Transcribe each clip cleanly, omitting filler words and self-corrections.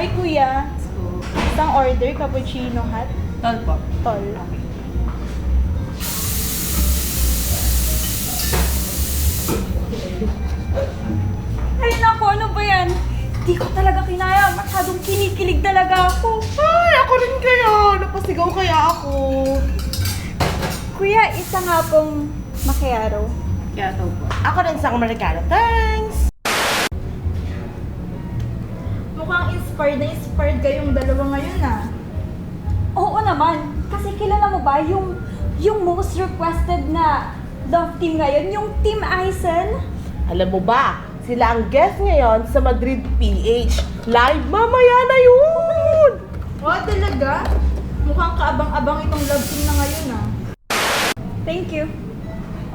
Hi, kuya. Isang order, cappuccino hot. Tol po. Tol. Ay, naku, ano ba yan? Di ko talaga kinaya. Masyadong kinikilig talaga ako. Ay, ako rin kaya. Napasigaw kaya ako. Kuya, isa nga pong macchiato. Kaya tol po. Ako rin isang Americano. Thanks! Mukhang inspired kayong dalawa ngayon ah. Oo naman. Kasi kilala mo ba yung most requested na love team ngayon? Yung Team Aizen? Alam mo ba, sila ang guest ngayon sa Madrid PH. Live mamaya na yun! Oh, talaga? Mukhang kaabang-abang itong love team na ngayon ah. Thank you.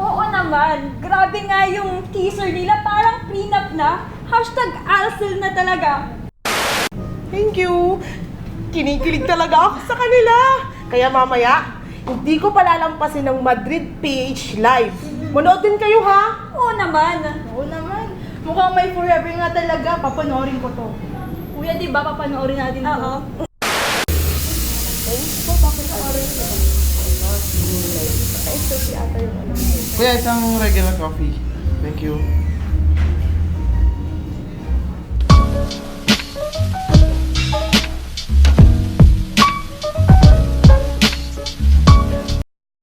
Oo naman. Grabe nga yung teaser nila. Parang prenup na. #Alcel na talaga. Thank you! Kinikilig talaga ako sa kanila. Kaya mamaya, hindi ko palalampasin ng Madrid PH Live. Manood din kayo ha! Oo naman. Oo naman. Mukhang may forever nga talaga. Papanoorin ko to. Kuya, di ba papanoorin natin to? Oo. Kuya, isang regular coffee. Thank you.